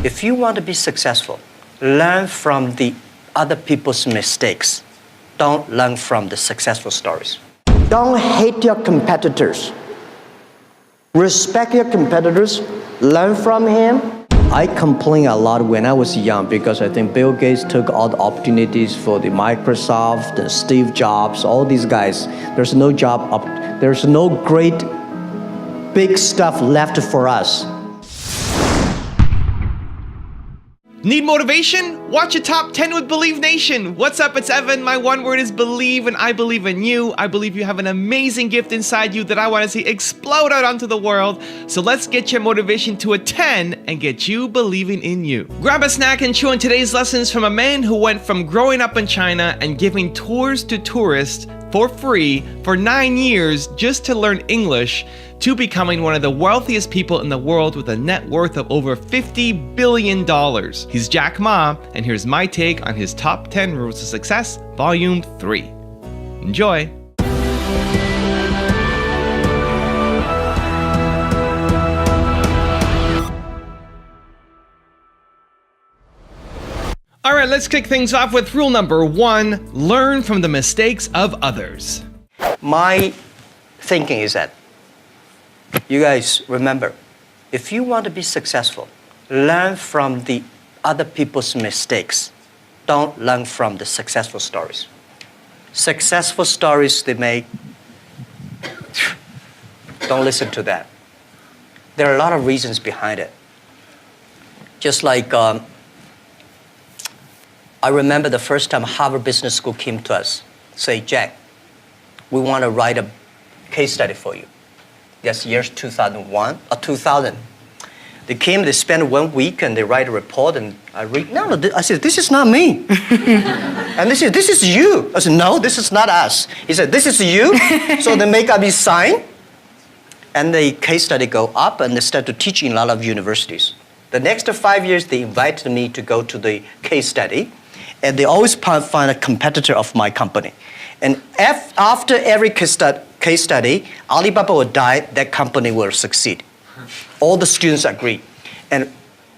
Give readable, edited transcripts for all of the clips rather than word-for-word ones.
If you want to be successful, learn from the other people's mistakes. Don't learn from the successful stories. Don't hate your competitors. Respect your competitors. Learn from him. I complained a lot when I was young because I think Bill Gates took all the opportunities for the Microsoft and Steve Jobs, all these guys. There's no there's no great big stuff left for us. Need motivation? Watch a Top 10 with Believe Nation. What's up? It's Evan. My one word is believe, and I believe in you. I believe you have an amazing gift inside you that I want to see explode out onto the world. So let's get your motivation to a 10 and get you believing in you. Grab a snack and chew on today's lessons from a man who went from growing up in China and giving tours to tourists for free for 9 years just to learn English, to becoming one of the wealthiest people in the world with a net worth of over $50 billion. He's Jack Ma, and here's my take on his Top 10 Rules to Success, Volume 3. Enjoy! All right, let's kick things off with rule number 1, learn from the mistakes of others. My thinking is that, you guys remember, if you want to be successful, learn from the other people's mistakes. Don't learn from the successful stories. Successful stories they make, don't listen to that. There are a lot of reasons behind it. Just like, I remember the first time Harvard Business School came to us, say, Jack, we want to write a case study for you. That's years 2001 or 2000. They came, they spent 1 week and they write a report and I read, I said, this is not me. And they said, this is you. I said, no, this is not us. He said, this is you. So they make up his sign and the case study go up and they start to teach in a lot of universities. The next 5 years, they invited me to go to the case study and they always find a competitor of my company. And after every case study, Alibaba will die, that company will succeed. All the students agree. And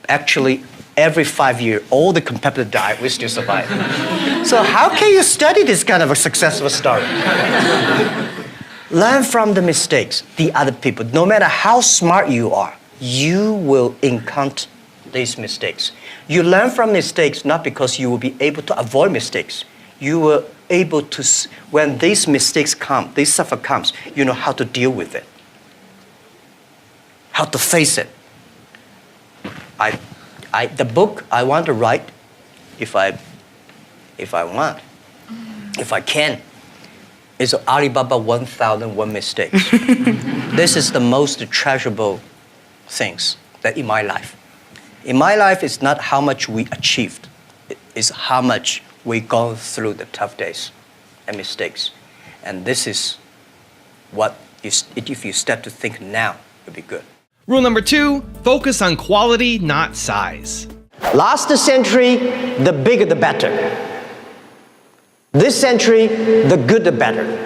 actually, every 5 years, all the competitors die, we still survive. So how can you study this kind of a successful story? Learn from the mistakes, the other people. No matter how smart you are, you will encounter these mistakes. You learn from mistakes not because you will be able to avoid mistakes. You will able to, when these mistakes come, this suffer comes, you know how to deal with it, how to face it. The book I want to write, if I can, is Alibaba 1001 Mistakes. This is the most treasurable things that in my life. In my life, it's not how much we achieved, it's how much we go through the tough days and mistakes. And this is what, if you start to think now, it'll be good. Rule number 2, focus on quality, not size. Last century, the bigger the better. This century, the good the better.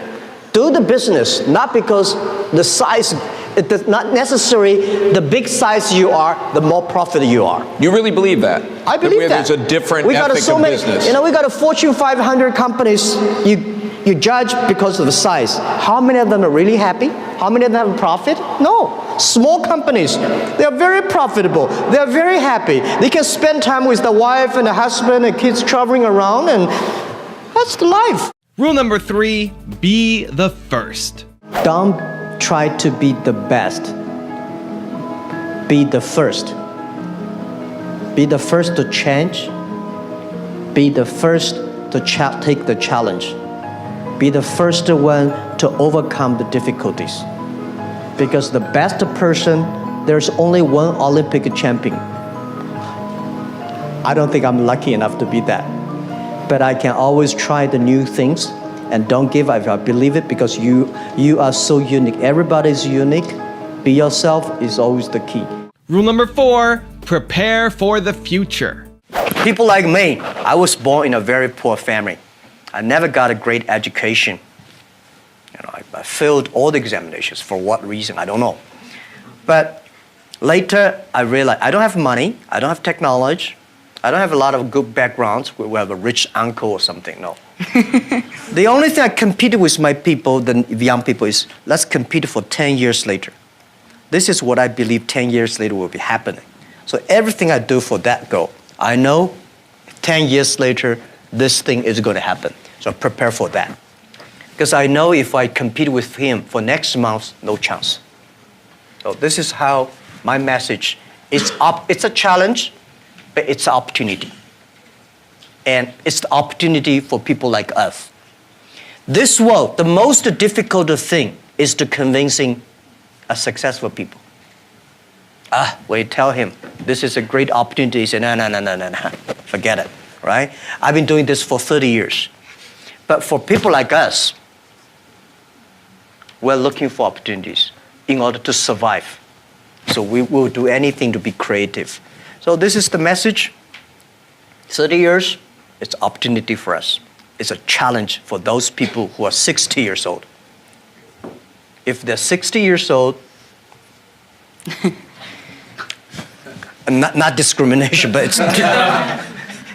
Do the business, not because the size, it is not necessary, the big size you are, the more profit you are. You really believe that? I believe that. There's a different ethic of business. You know, we got a Fortune 500 companies, you judge because of the size. How many of them are really happy? How many of them have a profit? No. Small companies, they are very profitable. They are very happy. They can spend time with the wife and the husband and kids traveling around, and that's the life. Rule number 3, be the first. Don't try to be the best. Be the first. Be the first to change. Be the first to take the challenge. Be the first one to overcome the difficulties. Because the best person, there's only one Olympic champion. I don't think I'm lucky enough to be that. But I can always try the new things and don't give up. I believe it because you are so unique. Everybody is unique. Be yourself is always the key. Rule number 4, prepare for the future. People like me, I was born in a very poor family. I never got a great education. You know, I failed all the examinations. For what reason, I don't know. But Later, I realized I don't have money, I don't have technology, I don't have a lot of good backgrounds. We have a rich uncle or something, no. The only thing I competed with my people, the young people, is let's compete for 10 years later. This is what I believe 10 years later will be happening. So everything I do for that goal, I know 10 years later, this thing is going to happen. So prepare for that. Because I know if I compete with him for next month, no chance. So this is how my message is. It's a challenge, but it's an opportunity. And it's the opportunity for people like us. This world, the most difficult thing is to convincing a successful people. When you tell him, this is a great opportunity, he says, no, forget it, right? I've been doing this for 30 years. But for people like us, we're looking for opportunities in order to survive. So we will do anything to be creative. So this is the message. 30 years, it's an opportunity for us. It's a challenge for those people who are 60 years old. If they're 60 years old, not discrimination, but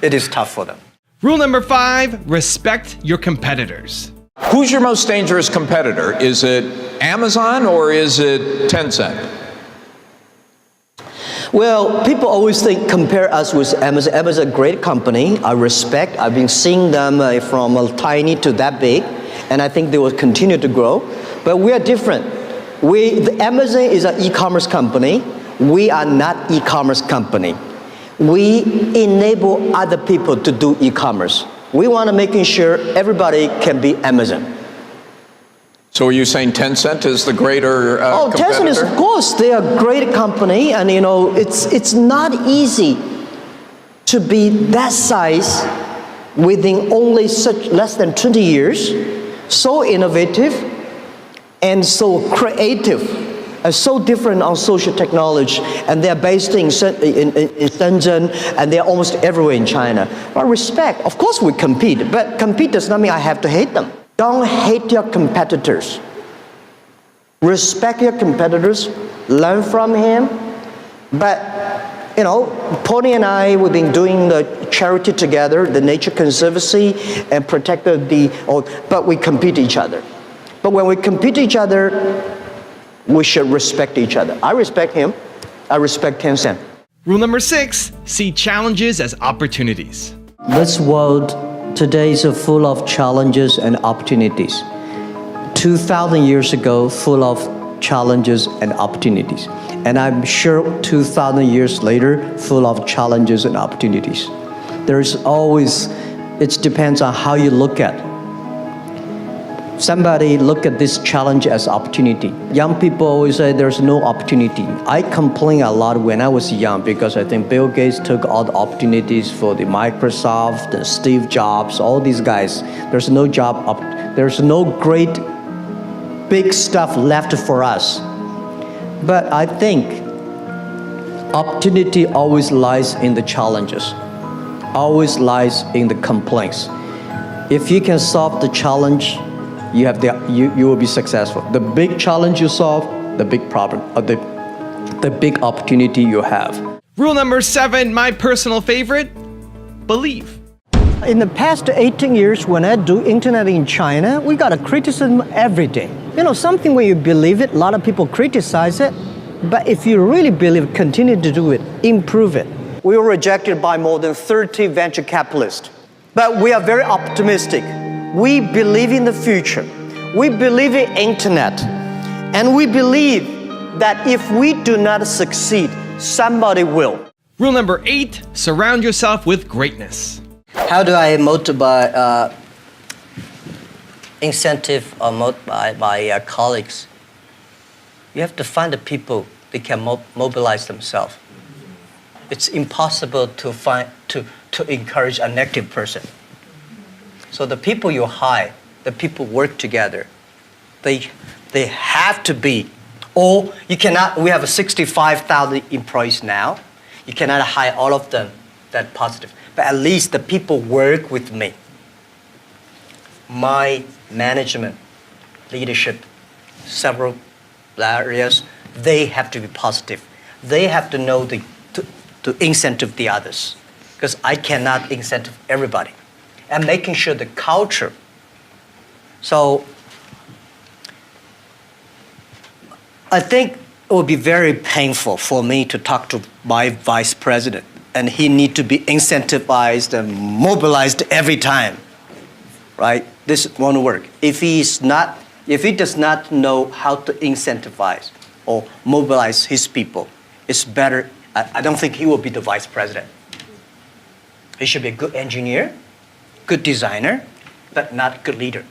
it is tough for them. Rule number 5, respect your competitors. Who's your most dangerous competitor? Is it Amazon or is it Tencent? Well, people always compare us with Amazon. Amazon is a great company. I respect. I've been seeing them from tiny to that big, and I think they will continue to grow. But we are different. Amazon is an e-commerce company. We are not e-commerce company. We enable other people to do e-commerce. We want to making sure everybody can be Amazon. So are you saying Tencent is the greater competitor? Tencent is, of course, they are a great company, and it's not easy to be that size within only less than 20 years, so innovative and so creative. So different on social technology, and they're based in Shenzhen, and they're almost everywhere in China. But respect, of course we compete, but compete does not mean I have to hate them. Don't hate your competitors. Respect your competitors, learn from him. But, Pony and I, we've been doing the charity together, the Nature Conservancy, and protect but we compete each other. But when we compete each other, we should respect each other. I respect him. I respect Tencent. Rule number 6, see challenges as opportunities. This world today is full of challenges and opportunities. 2,000 years ago, full of challenges and opportunities. And I'm sure 2,000 years later, full of challenges and opportunities. There's always, it depends on how you look at it. Somebody look at this challenge as opportunity. Young people always say there's no opportunity. I complain a lot when I was young because I think Bill Gates took all the opportunities for the Microsoft, and Steve Jobs, all these guys. There's no job, there's no great big stuff left for us. But I think opportunity always lies in the challenges, always lies in the complaints. If you can solve the challenge, you will be successful. The big challenge you solve, the big problem, the big opportunity you have. Rule number 7, my personal favorite, believe. In the past 18 years, when I do internet in China, we got a criticism every day. Something when you believe it, a lot of people criticize it. But if you really believe, continue to do it, improve it. We were rejected by more than 30 venture capitalists. But we are very optimistic. We believe in the future. We believe in internet. And we believe that if we do not succeed, somebody will. Rule number 8, surround yourself with greatness. How do I motivate, incentive or motivate my colleagues? You have to find the people that can mobilize themselves. It's impossible to encourage a negative person. So the people you hire, the people work together, they have to be, or you cannot, we have 65,000 employees now. You cannot hire all of them that positive, but at least the people work with me. My management, leadership, several areas, they have to be positive. they have to know to incentive the others, because I cannot incentive everybody. And making sure the culture. So I think it would be very painful for me to talk to my vice president, and he need to be incentivized and mobilized every time, right? This won't work. If he does not know how to incentivize or mobilize his people, it's better. I don't think he will be the vice president. He should be a good engineer, good designer, but not a good leader.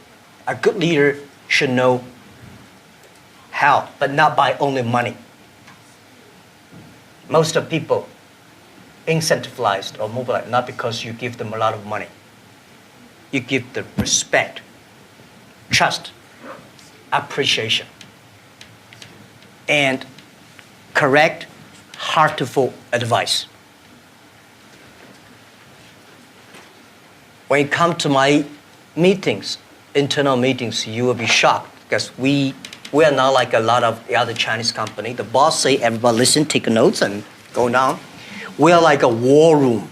A good leader should know how, but not by only money. Most of people incentivized or mobilized not because you give them a lot of money. You give them respect, trust, appreciation, and correct, heartful advice. When you come to my meetings, internal meetings, you will be shocked because we are not like a lot of the other Chinese company. The boss say, everybody listen, take notes, and go down. We are like a war room.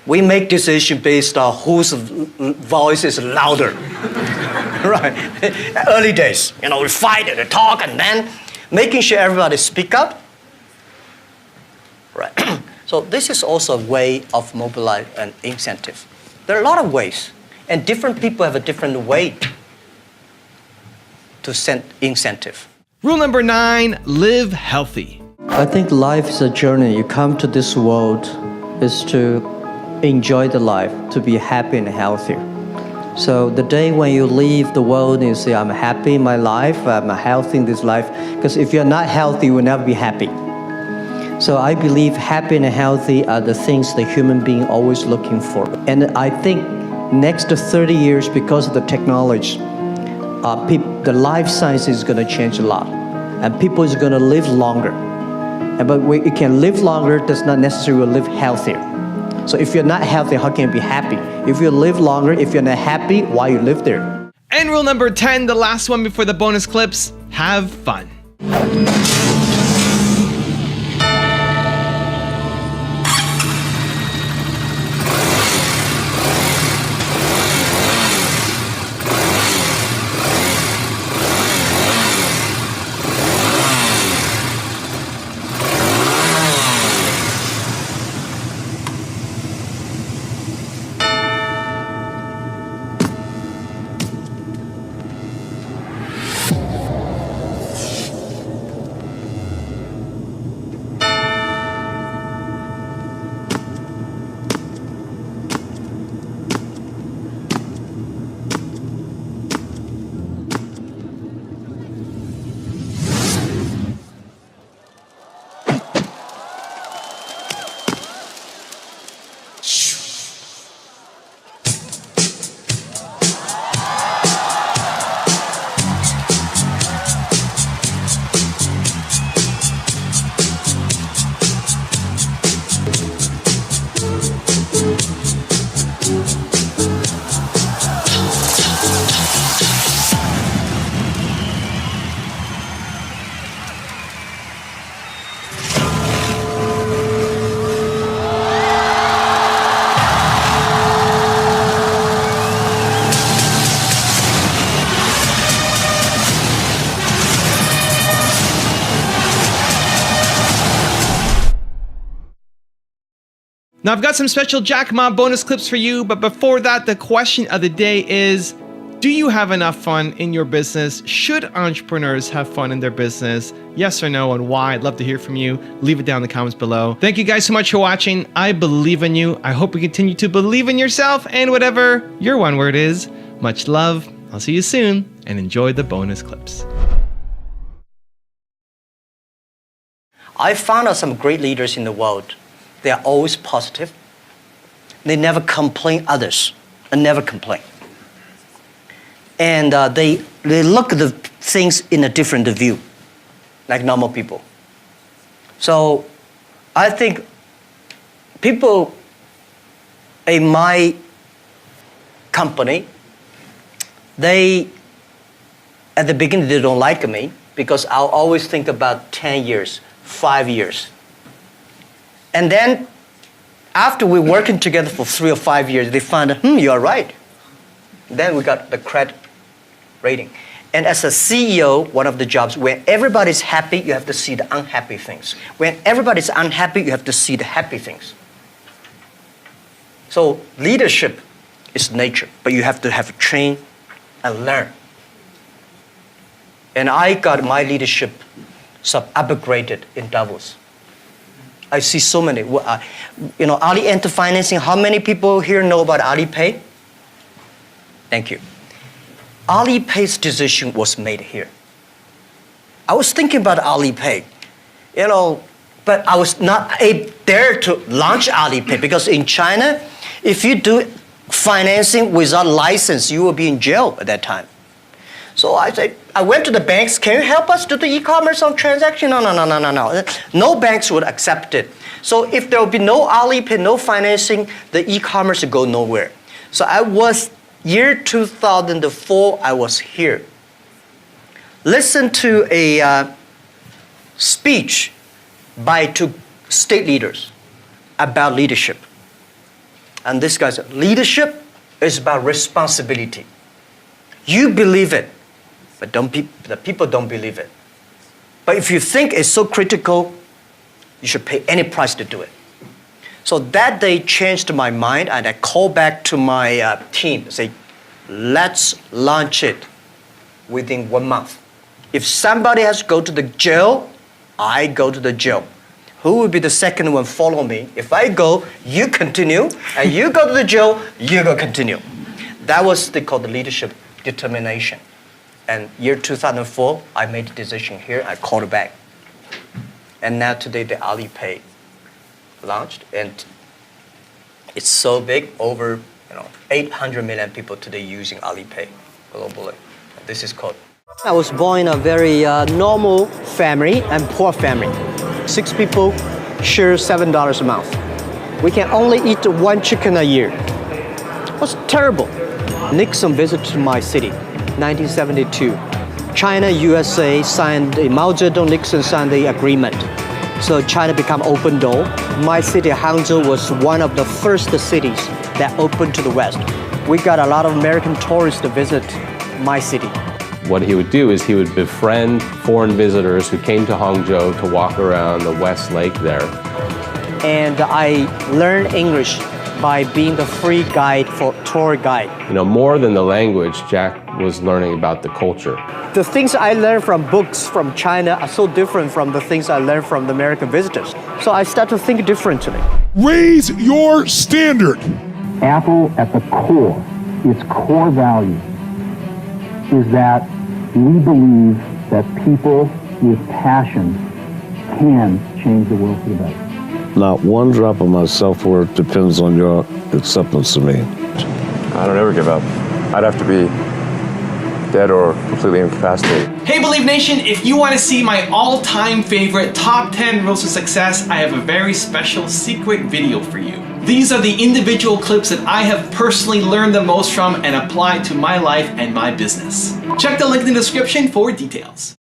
We make decisions based on whose voice is louder. Right? Early days, we fight and talk, and then making sure everybody speak up. Right. So this is also a way of mobilize and incentive. There are a lot of ways, and different people have a different way to send incentive. Rule number 9, live healthy. I think life is a journey. You come to this world is to enjoy the life, to be happy and healthy. So the day when you leave the world and you say, I'm happy in my life, I'm healthy in this life, because if you're not healthy, you will never be happy. So I believe happy and healthy are the things the human being always looking for. And I think next to 30 years, because of the technology, the life science is going to change a lot. And people is going to live longer. But when you can live longer, does not necessarily live healthier. So if you're not healthy, how can you be happy? If you live longer, if you're not happy, why you live there? And rule number 10, the last one before the bonus clips, have fun. Now I've got some special Jack Ma bonus clips for you, but before that, the question of the day is, do you have enough fun in your business? Should entrepreneurs have fun in their business? Yes or no, and why? I'd love to hear from you. Leave it down in the comments below. Thank you guys so much for watching. I believe in you. I hope you continue to believe in yourself and whatever your one word is. Much love. I'll see you soon, and enjoy the bonus clips. I found out some great leaders in the world. They are always positive. They never complain others, and never complain. And they look at the things in a different view, like normal people. So I think people in my company, at the beginning, they don't like me because I'll always think about 10 years, 5 years. And then after we're working together for 3 or 5 years, they find, you're right. Then we got the credit rating. And as a CEO, one of the jobs, when everybody's happy, you have to see the unhappy things. When everybody's unhappy, you have to see the happy things. So leadership is nature, but you have to have train and learn. And I got my leadership upgraded in Davos. I see so many. Ali Enter Financing, how many people here know about Alipay? Thank you. Alipay's decision was made here. I was thinking about Alipay, but I was not there to launch Alipay because in China, if you do financing without license, you will be in jail at that time. So I went to the banks, can you help us do the e-commerce on transaction? No. No banks would accept it. So if there will be no Alipay, no financing, the e-commerce would go nowhere. So year 2004, I was here. Listen to a speech by 2 state leaders about leadership. And this guy said, leadership is about responsibility. You believe it, but the people don't believe it. But if you think it's so critical, you should pay any price to do it. So that day changed my mind, and I called back to my team and say, let's launch it within 1 month. If somebody has to go to the jail, I go to the jail. Who will be the second one follow me? If I go, you continue, and you go to the jail, you go continue. That was called the leadership determination. And year 2004, I made the decision here, I called it back. And now today the Alipay launched, and it's so big, over 800 million people today using Alipay globally. This is called. I was born in a very normal family and poor family. 6 people share $7 a month. We can only eat 1 chicken a year. It was terrible. Nixon visited my city, 1972. China, USA signed, Mao Zedong, Nixon signed the agreement. So China became open door. My city, Hangzhou, was one of the first cities that opened to the West. We got a lot of American tourists to visit my city. What he would do is he would befriend foreign visitors who came to Hangzhou to walk around the West Lake there. And I learned English by being the free guide for tour guide. More than the language, Jack was learning about the culture. The things I learned from books from China are so different from the things I learned from the American visitors. So I started to think differently. Raise your standard. Apple at the core, its core value, is that we believe that people with passion can change the world for the better. Not one drop of my self-worth depends on your acceptance of me. I don't ever give up. I'd have to be dead or completely incapacitated. Hey Believe Nation, if you want to see my all-time favorite top 10 rules of success, I have a very special secret video for you. These are the individual clips that I have personally learned the most from and applied to my life and my business. Check the link in the description for details.